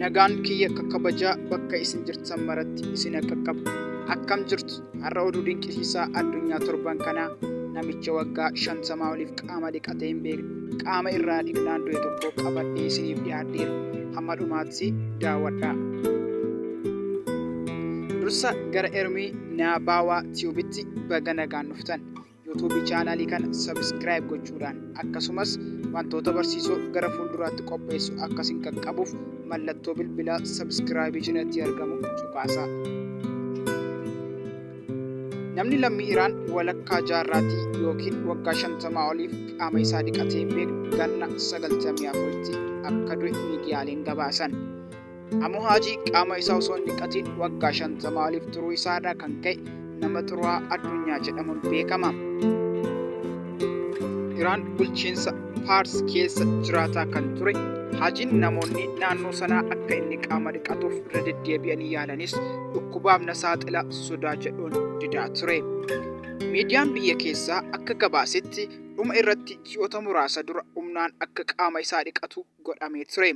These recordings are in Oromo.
nagaan kiyya kabaja bakka isin jirtan maratti isin qaqqabu. Akkam jirtu har'a oduu dinqisiisaa addunyaa torban kana namicha waggaa 50 oliif qaama dhiqatee hin beekne qaama irraa dhiqnaan du'e tokko qabadhee isiniif dhiyaadheera. Hamma dhumaatti daawwadhaa. Dursa gara ermii naabaawaa tiyuubitti baga nagaan dhuftan. YouTube channel kan subscribe gochuudhaan akkasumas wantoota barsiisoo gara fuulduraatti qopheessu akkasiin qaqqabuuf mallattoo bilbilaa subscribe jinatti argamu cuqaasaa. Namni lammii Iraan walakkaa jaarraatii yookiin waggaa 50 oliif qaama isaa dhiqatee hin beekne ganna 94tti akka du'e miidiyaaleen gabaasan. Amuu Haji qaama isaa osoo hin dhiqatin waggaa 50 oliif turuu isaarraa kan ka'e nama xuraa'aa addunyaa jedhamuun beekama. Iraan bulchiinsa Paars keessa jiraataa kan ture Hajiin namoonni naannoo sanaa akka inni qaama dhiqatuuf irra deddeebi'anii yaalanis dhukkubaaf na saaxila sodaa jedhuun didaa ture. Miidiyaan biyya keessaa akka gabaasetti dhuma irratti ji'oota muraasa dura humnaan akka qaama isaa dhiqatu godhamee ture.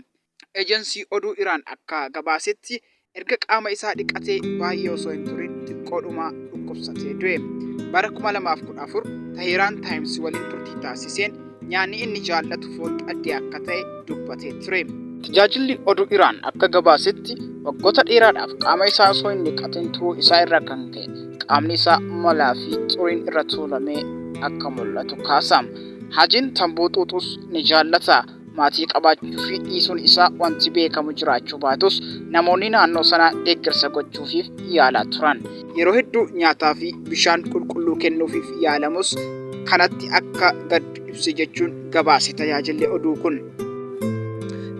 Ejensii oduu Iraan akka gabaasetti erga qaama isaa dhiqatee baay'ee osoo hin turin xiqqoodhuma dhukkubsatee du'e. Bara 2014 Teheraan Times waliin turtii taasiseen nyaanni inni jaallatu foon xaddee akka ta'e dubbatee ture. Tajaajilli oduu Iraan akka gabaasetti waggoota dheeraadhaaf qaama isaa osoo hin dhiqatin turuu isaa irraa kan ka'e qaamni isaa malaa fi xuriin irra tuulamee akka mul'atu kaasa. Hajiin tamboo xuuxuus ni jaallata. Maatii qabaachuu fi dhiisuun isaa wanti beekamu jiraachuu baatus namoonni naannoo sanaa deeggarsa gochuufiif yaalaa turan. Yeroo hedduu nyaataa fi bishaan qulqulluu kennuufiif yaalamus kanatti akka gad ibsi jechuun gabaase tajaajilli oduu kun.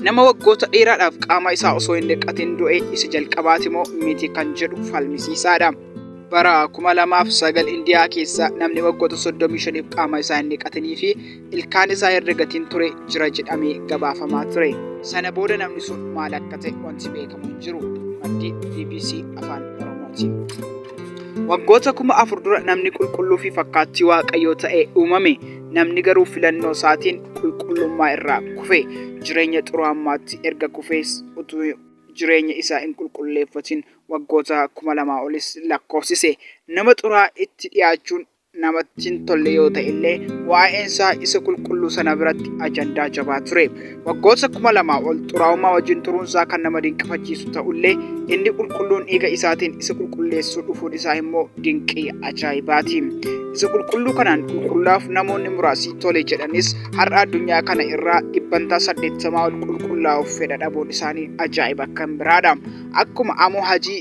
Nama waggoota dheeraadhaaf qaama isaa osoo hin dhiqatin du'e isa jalqabaati moo miti kan jedhu falmisiisaadha. Bara 2009 Indiyaa keessa namni waggoota 35 qaama isaa hin dhiqatinii fi ilkaan isaa herregatiin ture jira jedhamee gabaafamaa ture. Sana booda namni sun maal akka ta'e wanti beekamu hin jiru. Maddi BBC Afaan Oromooti. Waggoota 4,000 dura namni qulqulluu fi fakkaattii Waaqayyoo ta'e uumame. Namni garuu filannoo isaatiin qulqullummaa irraa kufe. Jireenya xuraa'ummaatti erga kufees utuu jireenya isaa hin qulqulleeffatin waggoota 2000 olis lakkoofsise. Nama xuraa'aa itti dhiyaachuun namatti hin tolle yoo ta'e illee waa'een isaa isa qulqulluu sana biratti ajandaa jabaa ture. Waggoota 2000 ol xuraa'ummaa wajjin turuun isaa kan nama dinqifachiisu ta'ullee inni qulqulluun dhiiga isaatiin isa qulqulleessuu dhufuun isaa immoo dinqii ajaayibaati. Isa qulqulluu kanaan qulqullaaf namoonni muraasii tole jedhanis har'a addunyaa kana irraa 80% ol qulqullaa'uuf fedha dhabuun isaanii ajaa'iba kan biraadha. Akkuma Amuu Haji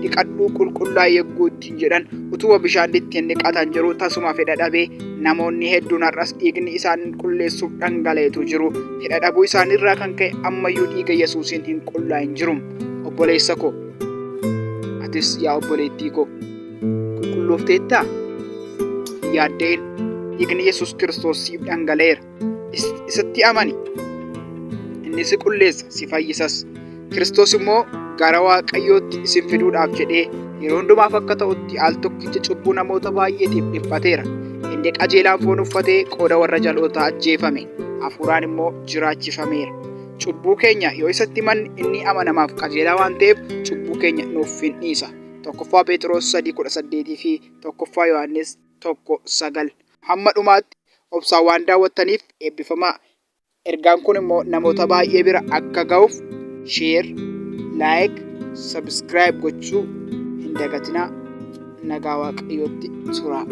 dhiqadhuu qulqullaa yegguu ittiin jedhan utuba bishaan ittiin dhiqatan jiru tasuma fedha dhabee namoonni hedduun har'as dhiigni isaan qulqulleessuuf dhangala'eetu jiru. Fedha dhabuu isaaniirraa kan ka'e ammayyuu dhiiga Yesuusiin hin qullaa'in jiru. Obboleessa koo atis yaa obboleettii koo qulqulloofteettaa? Yaaddeen dhiigni Yesuus Kiristoos siif dhangala'eera. Isatti amani. Inni si qulleessa si fayyisas. Kiristoos immoo gara Waaqayyootti isin fiduudhaaf jedhee yeroo hundumaaf akka ta'utti al tokkicha cubbuu namoota baay'eetiif dhiphateera. Inni qajeelaan foon uffatee qooda warra jal'ootaa ajjeefame. Hafuuraan immoo jiraachifameera. Cubbuu keenya yoo isatti himanne inni amanamaaf qajeelaa waan ta'eef cubbuu keenya nuuf hin dhiisa. Tokkoffaa Phexros 3:18 fi tokkoffaa Yohaannis 1:9. Hamma dhumaatti obsaan waan daawwattaniif eebbifamaa. Ergaan kun immoo namoota baay'ee bira akka ga'uuf share, like, subscribe gochuu hin dagatinaa. Nagaa Waaqayyootti turaa.